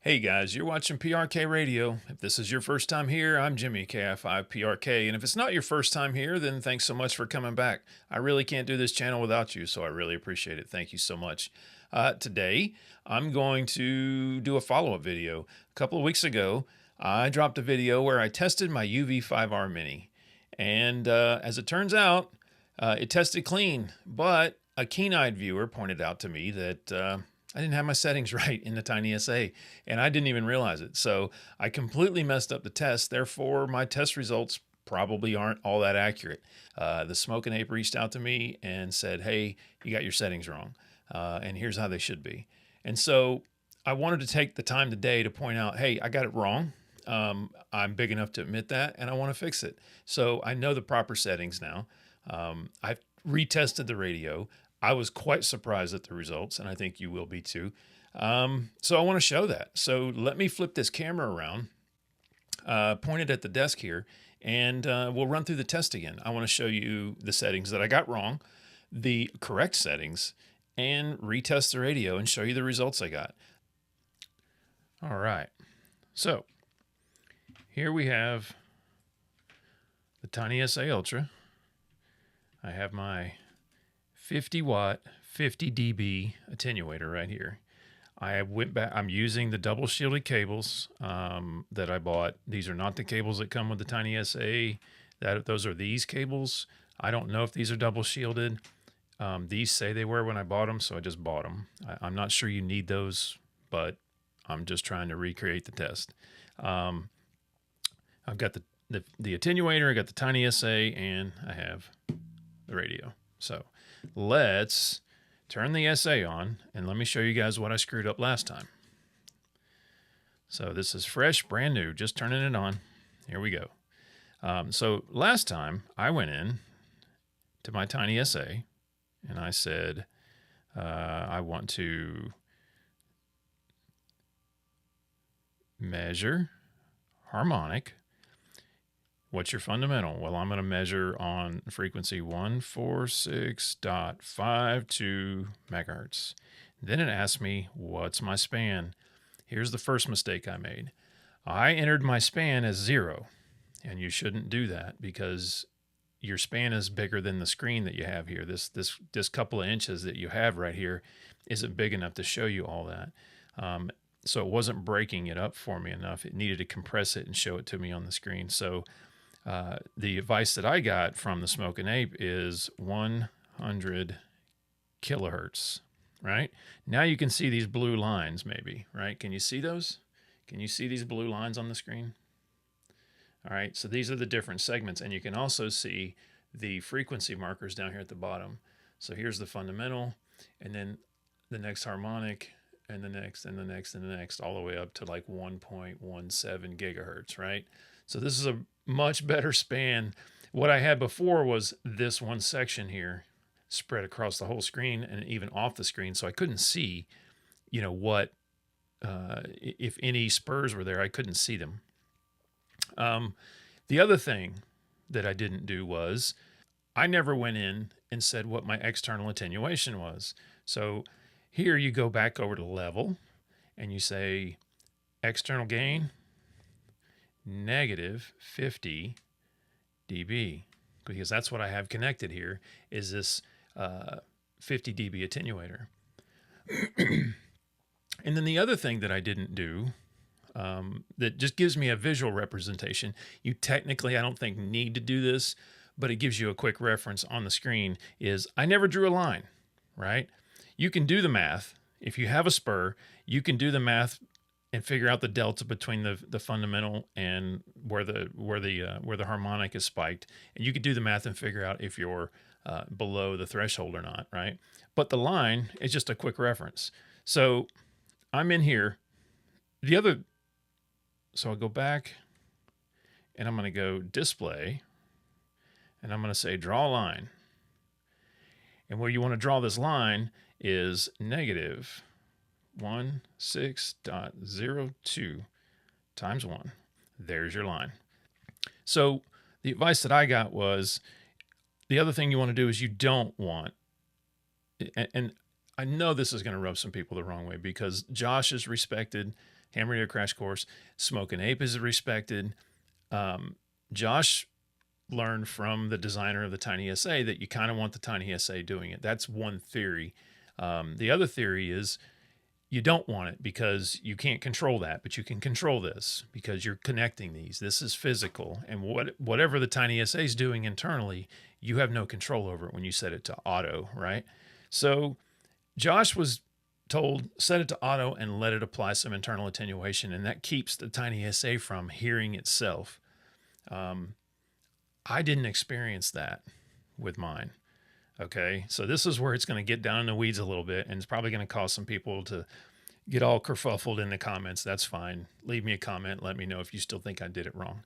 Hey guys, you're watching PRK Radio. If this is your first time here, I'm Jimmy KI5PRK. And if it's not your first time here, then thanks so much for coming back. I really can't do this channel without you, so I really appreciate it. Thank you so much. Today, I'm going to do a follow-up video. A couple of weeks ago, I dropped a video where I tested my UV5R Mini. And as it turns out, it tested clean, but a keen-eyed viewer pointed out to me that I didn't have my settings right in the TinySA, and I didn't even realize it. So I completely messed up the test. Therefore, my test results probably aren't all that accurate. The Smoking Ape reached out to me and said, hey, you got your settings wrong, and here's how they should be. And so I wanted to take the time today to point out, hey, I got it wrong. I'm big enough to admit that, and I want to fix it. So I know the proper settings now. I've retested the radio. I was quite surprised at the results, and I think you will be too. So I want to show that. So let me flip this camera around, point it at the desk here, and we'll run through the test again. I want to show you the settings that I got wrong, the correct settings, and retest the radio and show you the results I got. All right. So here we have the TinySA Ultra. I have my 50 watt, 50 dB attenuator right here. I went back, I'm using the double shielded cables that I bought. These are not the cables that come with the TinySA. Those are these cables. I don't know if these are double shielded. These say they were when I bought them, so I just bought them. I'm not sure you need those, but I'm just trying to recreate the test. I've got the attenuator, I got the TinySA, and I have the radio. So let's turn the SA on and let me show you guys what I screwed up last time. So this is fresh, brand new, just turning it on. Here we go. So last time I went in to my TinySA and I said, I want to measure harmonic. What's your fundamental? Well, I'm going to measure on frequency 146.52 megahertz. Then it asked me, what's my span? Here's the first mistake I made. I entered my span as 0, and you shouldn't do that because your span is bigger than the screen that you have here. This couple of inches that you have right here isn't big enough to show you all that. So it wasn't breaking it up for me enough. It needed to compress it and show it to me on the screen. So the advice that I got from the Smoking Ape is 100 kilohertz, right? Now you can see these blue lines maybe, right? Can you see those? Can you see these blue lines on the screen? All right, so these are the different segments, and you can also see the frequency markers down here at the bottom. So here's the fundamental, and then the next harmonic, and the next, and the next, and the next, all the way up to like 1.17 gigahertz, right? So this is a much better span. What I had before was this one section here spread across the whole screen and even off the screen. So I couldn't see, you know, what, if any spurs were there, I couldn't see them. The other thing that I didn't do was I never went in and said what my external attenuation was. So here you go back over to level and you say external gain, negative 50 dB, because that's what I have connected here is this 50 dB attenuator. And then the other thing that I didn't do that just gives me a visual representation, you technically, I don't think need to do this, but it gives you a quick reference on the screen, is I never drew a line, right? You can do the math. If you have a spur, you can do the math and figure out the delta between the fundamental and where the harmonic is spiked, and you could do the math and figure out if you're below the threshold or not, right? But the line is just a quick reference. So I'm in here. So I'll go back, and I'm going to go display, and I'm going to say draw a line. And where you want to draw this line is negative 16.02 times 1. There's your line. So the advice that I got was the other thing you want to do is you don't want, and I know this is going to rub some people the wrong way because Josh is respected. Ham Radio Crash Course. Smoking Ape is respected. Josh learned from the designer of the TinySA that you kind of want the TinySA doing it. That's one theory. The other theory is you don't want it because you can't control that, but you can control this because you're connecting these. This is physical, and whatever the TinySA is doing internally, you have no control over it when you set it to auto, right? So Josh was told, set it to auto and let it apply some internal attenuation, and that keeps the TinySA from hearing itself. I didn't experience that with mine. Okay, so this is where it's going to get down in the weeds a little bit, and it's probably going to cause some people to get all kerfuffled in the comments. That's fine. Leave me a comment. Let me know if you still think I did it wrong.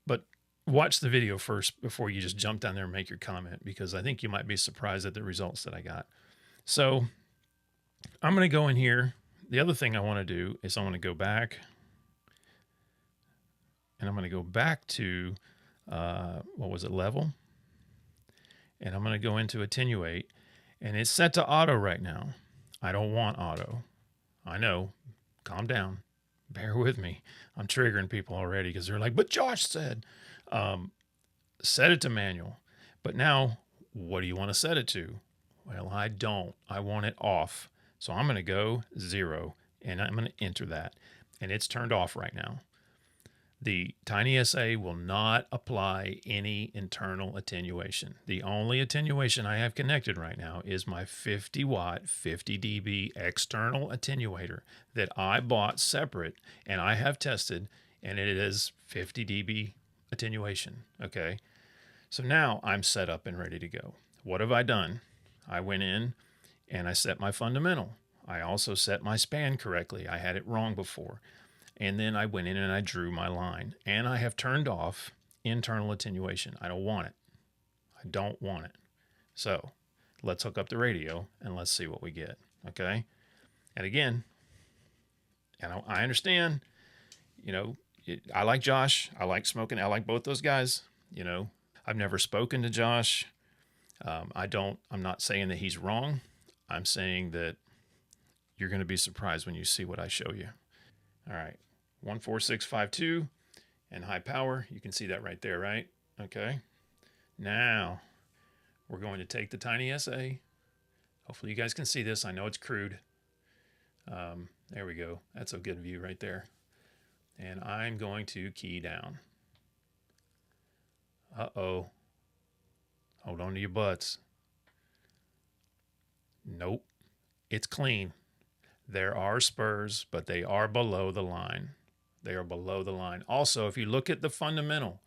But watch the video first before you just jump down there and make your comment, because I think you might be surprised at the results that I got. So I'm going to go in here. The other thing I want to do is I want to go back, and I'm going to go back to, what was it, level? And I'm going to go into attenuate, and it's set to auto right now. I don't want auto. I know. Calm down. Bear with me. I'm triggering people already because they're like, but Josh said, set it to manual. But now, what do you want to set it to? Well, I don't. I want it off. So I'm going to go 0, and I'm going to enter that. And it's turned off right now. The TinySA will not apply any internal attenuation. The only attenuation I have connected right now is my 50 watt, 50 dB external attenuator that I bought separate, and I have tested, and it is 50 dB attenuation. Okay. So now I'm set up and ready to go. What have I done? I went in and I set my fundamental. I also set my span correctly. I had it wrong before. And then I went in and I drew my line, and I have turned off internal attenuation. I don't want it. I don't want it. So let's hook up the radio and let's see what we get. Okay. And again, I understand, I like Josh. I like smoking. I like both those guys. I've never spoken to Josh. I'm not saying that he's wrong. I'm saying that you're going to be surprised when you see what I show you. All right, 14652 and high power. You can see that right there, right? Okay. Now we're going to take the TinySA. Hopefully you guys can see this. I know it's crude. There we go. That's a good view right there. And I'm going to key down. Uh-oh. Hold on to your butts. Nope. It's clean. There are spurs, but they are below the line. They are below the line. Also, if you look at the fundamental,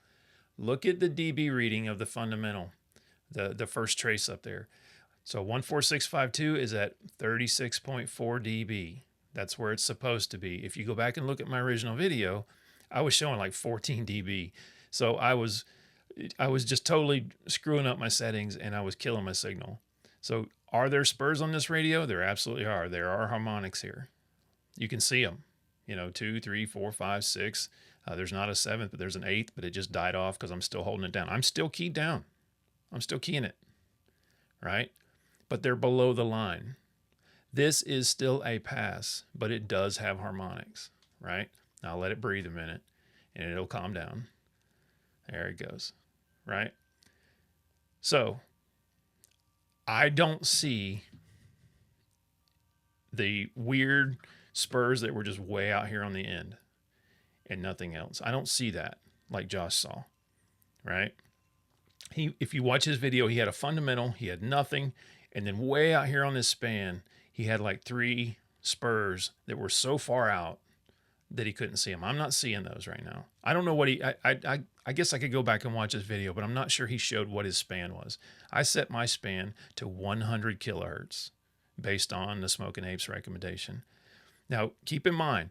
look at the dB reading of the fundamental, the first trace up there. So 14652 is at 36.4 dB. That's where it's supposed to be. If you go back and look at my original video, I was showing like 14 dB. So I was just totally screwing up my settings, and I was killing my signal. So are there spurs on this radio? There absolutely are. There are harmonics here. You can see them. 2, 3, 4, 5, 6. There's not a 7th, but there's an 8th, but it just died off because I'm still holding it down. I'm still keyed down. I'm still keying it, right? But they're below the line. This is still a pass, but it does have harmonics, right? Now I'll let it breathe a minute, and it'll calm down. There it goes, right? So I don't see the weird spurs that were just way out here on the end and nothing else. I don't see that like Josh saw, right? If you watch his video, he had a fundamental, he had nothing, and then way out here on this span, he had like 3 spurs that were so far out that he couldn't see them. I'm not seeing those right now. I don't know what I guess I could go back and watch his video, but I'm not sure he showed what his span was. I set my span to 100 kilohertz based on the Smoking Ape's recommendation. Now, keep in mind,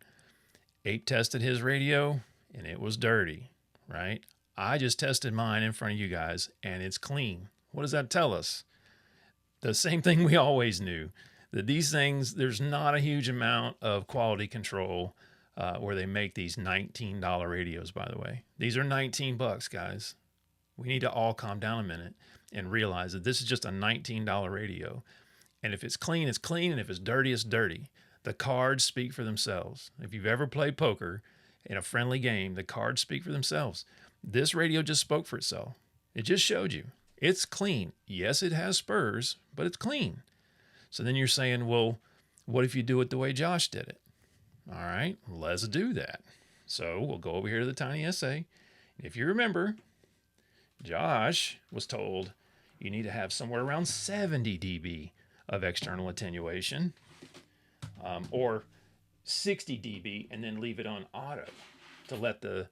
Ape tested his radio and it was dirty, right? I just tested mine in front of you guys and it's clean. What does that tell us? The same thing we always knew, that these things, there's not a huge amount of quality control where they make these $19 radios, by the way. These are $19, guys. We need to all calm down a minute and realize that this is just a $19 radio. And if it's clean, it's clean. And if it's dirty, it's dirty. The cards speak for themselves. If you've ever played poker in a friendly game, the cards speak for themselves. This radio just spoke for itself. It just showed you. It's clean. Yes, it has spurs, but it's clean. So then you're saying, well, what if you do it the way Josh did it? All right, let's do that. So we'll go over here to the TinySA. If you remember, Josh was told you need to have somewhere around 70 dB of external attenuation, or 60 dB, and then leave it on auto to let the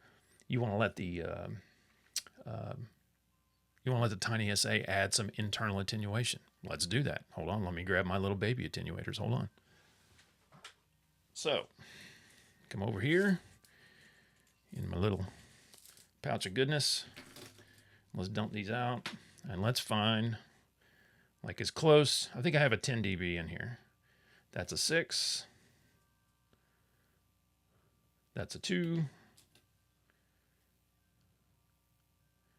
TinySA add some internal attenuation. Let's do that. Hold on, let me grab my little baby attenuators. Hold on. So, come over here in my little pouch of goodness. Let's dump these out, and let's find, like, as close. I think I have a 10 dB in here. That's a 6. That's a 2.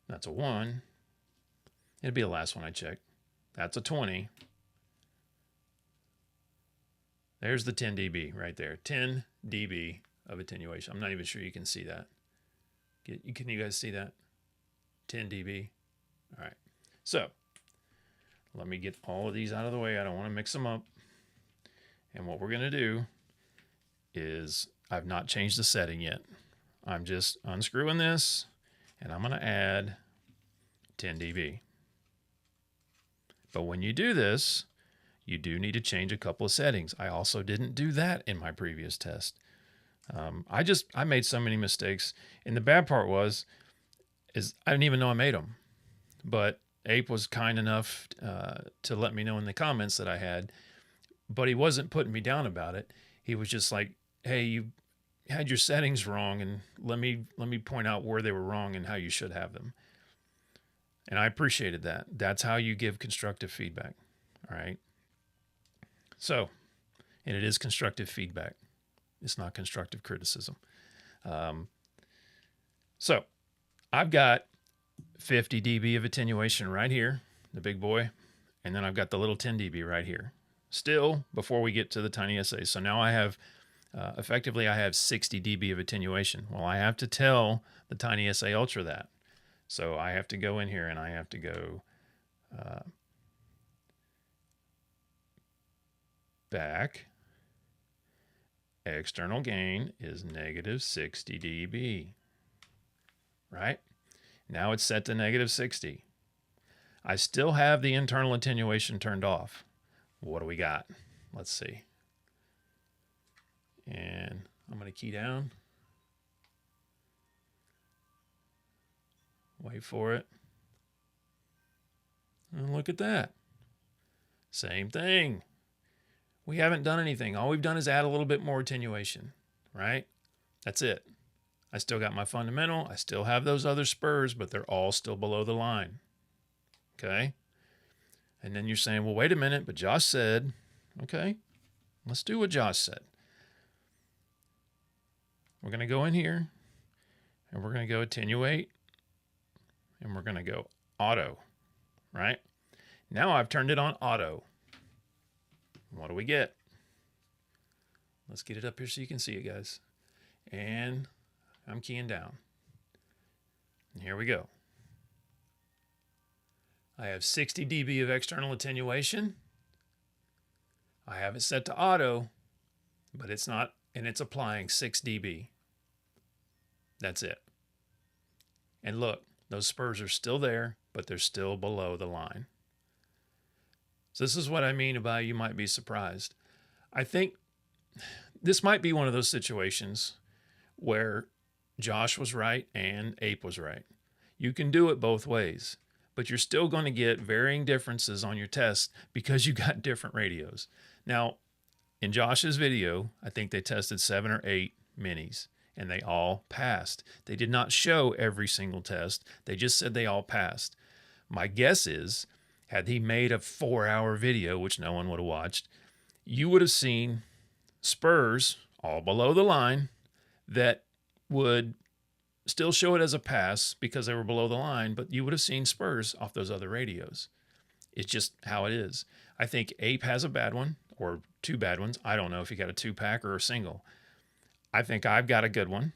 That's a 1. It'd be the last one I checked. That's a 20. There's the 10 dB right there. 10 dB of attenuation. I'm not even sure you can see that. Can you guys see that? 10 dB. All right. So let me get all of these out of the way. I don't want to mix them up. And what we're going to do is, I've not changed the setting yet. I'm just unscrewing this, and I'm going to add 10 dB. But when you do this, you do need to change a couple of settings. I also didn't do that in my previous test. I made so many mistakes. And the bad part is I didn't even know I made them. But Ape was kind enough to let me know in the comments that I had. But he wasn't putting me down about it. He was just like, hey, you had your settings wrong, and let me point out where they were wrong and how you should have them. And I appreciated that. That's how you give constructive feedback. All right. So, and it is constructive feedback. It's not constructive criticism. So I've got 50 dB of attenuation right here, the big boy. And then I've got the little 10 dB right here. Still, before we get to the TinySA. So now I have, effectively, I have 60 dB of attenuation. Well, I have to tell the TinySA Ultra that. So I have to go in here and I have to go back. External gain is negative 60 dB. Right? Now it's set to negative 60. I still have the internal attenuation turned off. What do we got? Let's see. And I'm going to key down. Wait for it. And look at that. Same thing. We haven't done anything. All we've done is add a little bit more attenuation, right? That's it. I still got my fundamental. I still have those other spurs, but they're all still below the line. Okay? And then you're saying, well, wait a minute, but Josh said, okay, let's do what Josh said. We're going to go in here, and we're going to go attenuate, and we're going to go auto, right? Now I've turned it on auto. What do we get? Let's get it up here so you can see it, guys. And I'm keying down. And here we go. I have 60 dB of external attenuation. I have it set to auto, but it's not, and it's applying 6 dB. That's it. And look, those spurs are still there, but they're still below the line. So this is what I mean by you might be surprised. I think this might be one of those situations where Josh was right and Ape was right. You can do it both ways, but you're still going to get varying differences on your test because you got different radios. Now, in Josh's video, I think they tested 7 or 8 minis, and they all passed. They did not show every single test. They just said they all passed. My guess is, had he made a 4-hour video, which no one would have watched, you would have seen spurs all below the line that would still show it as a pass because they were below the line, but you would have seen spurs off those other radios. It's just how it is. I think Ape has a bad one or two bad ones. I don't know if you got a 2-pack or a single. I think I've got a good one.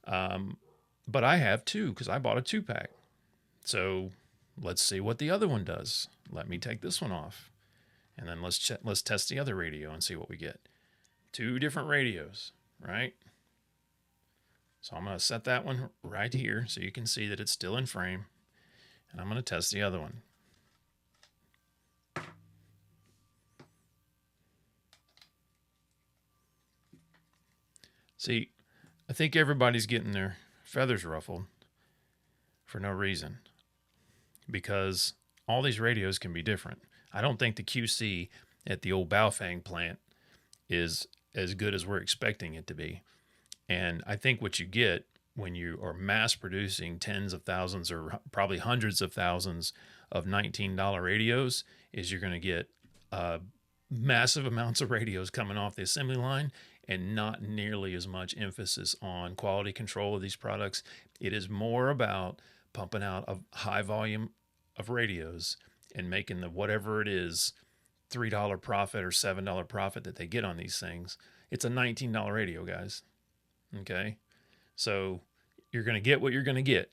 But I have two because I bought a 2-pack. So let's see what the other one does. Let me take this one off. And then let's test the other radio and see what we get. Two different radios, right? So I'm going to set that one right here so you can see that it's still in frame. And I'm going to test the other one. See, I think everybody's getting their feathers ruffled for no reason, because all these radios can be different. I don't think the QC at the old Baofeng plant is as good as we're expecting it to be. And I think what you get when you are mass producing tens of thousands or probably hundreds of thousands of $19 radios is you're going to get massive amounts of radios coming off the assembly line and not nearly as much emphasis on quality control of these products. It is more about pumping out a high volume of radios and making the whatever it is $3 profit or $7 profit that they get on these things. It's a $19 radio, guys. Okay, so you're going to get what you're going to get.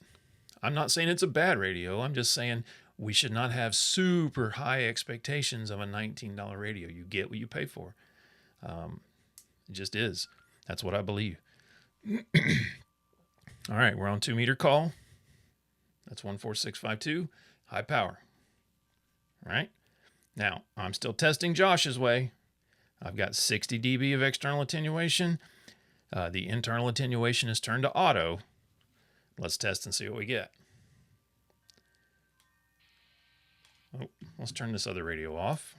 I'm not saying it's a bad radio. I'm just saying we should not have super high expectations of a $19 radio. You get what you pay for. It just is. That's what I believe. All right, we're on 2-meter call. That's 14652, high power. All right, now I'm still testing Josh's way. I've got 60 dB of external attenuation. The internal attenuation is turned to auto. Let's test and see what we get. Oh, let's turn this other radio off.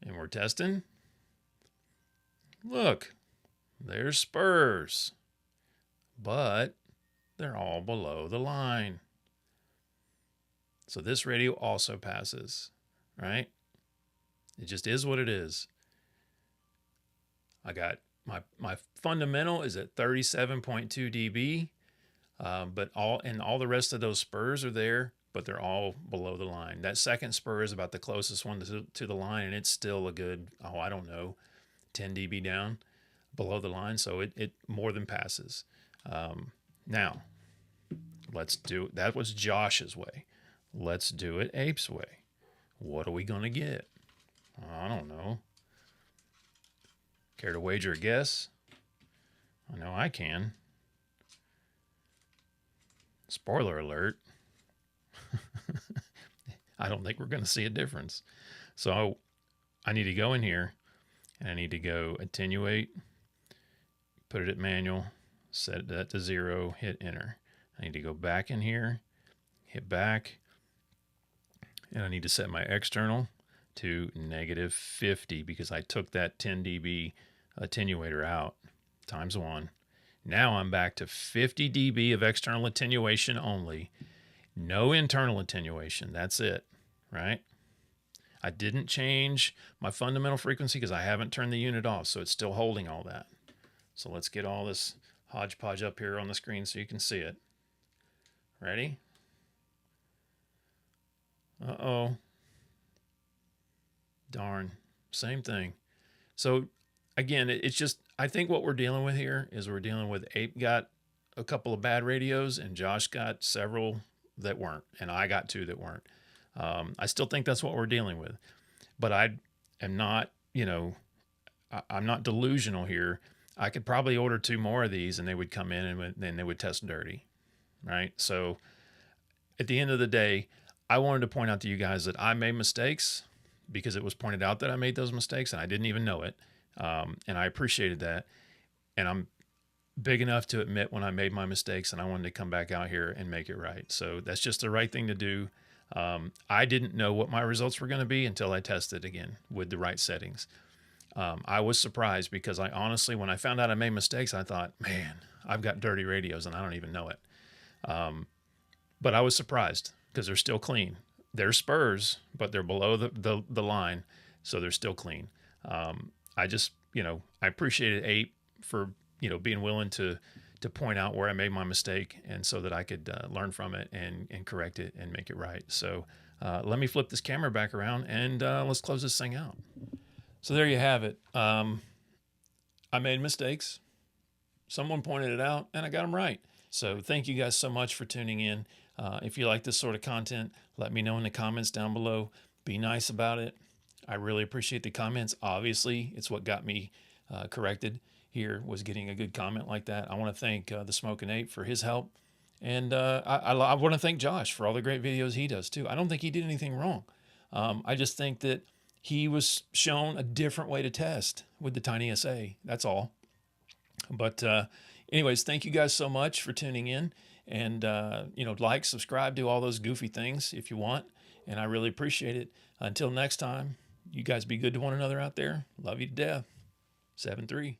And we're testing. Look, there's spurs, but they're all below the line. So this radio also passes, right? It just is what it is. I got my fundamental is at 37.2 dB, but all the rest of those spurs are there, but they're all below the line. That second spur is about the closest one to the line, and it's still a good, I don't know, 10 dB down below the line, so it more than passes. Now, let's do, that was Josh's way. Let's do it Ape's way. What are we going to get? I don't know. Care to wager a guess? I know I can. Spoiler alert. I don't think we're going to see a difference. So I need to go in here and I need to go attenuate, put it at manual, set that to 0, hit enter. I need to go back in here, hit back, and I need to set my external to -50 because I took that 10 dB attenuator out times 1. Now I'm back to 50 dB of external attenuation only. No internal attenuation. That's it, right? I didn't change my fundamental frequency because I haven't turned the unit off, so it's still holding all that. So let's get all this hodgepodge up here on the screen so you can see it. Ready? Uh-oh. Darn. Same thing. So again, it's just, I think what we're dealing with here is we're dealing with Ape got a couple of bad radios and Josh got several that weren't, and I got 2 that weren't. I still think that's what we're dealing with, but I am not, I'm not delusional here. I could probably order 2 more of these and they would come in and then they would test dirty, right? So at the end of the day, I wanted to point out to you guys that I made mistakes because it was pointed out that I made those mistakes and I didn't even know it. And I appreciated that. And I'm big enough to admit when I made my mistakes and I wanted to come back out here and make it right. So that's just the right thing to do. I didn't know what my results were going to be until I tested again with the right settings. I was surprised because I honestly, when I found out I made mistakes, I thought, man, I've got dirty radios and I don't even know it. But I was surprised because they're still clean. They're spurs, but they're below the line, so they're still clean. I just, I appreciated Ape for, being willing to to point out where I made my mistake, and so that I could learn from it and correct it and make it right. So let me flip this camera back around, and let's close this thing out. So there you have it. I made mistakes. Someone pointed it out, and I got them right. So thank you guys so much for tuning in. If you like this sort of content, let me know in the comments down below. Be nice about it. I really appreciate the comments. Obviously, it's what got me corrected here, was getting a good comment like that. I want to thank the Smokin' Ape for his help. And I want to thank Josh for all the great videos he does too. I don't think he did anything wrong. I just think that he was shown a different way to test with the TinySA. That's all. But anyways, thank you guys so much for tuning in. And, like, subscribe, do all those goofy things if you want. And I really appreciate it. Until next time, you guys be good to one another out there. Love you to death. 7-3.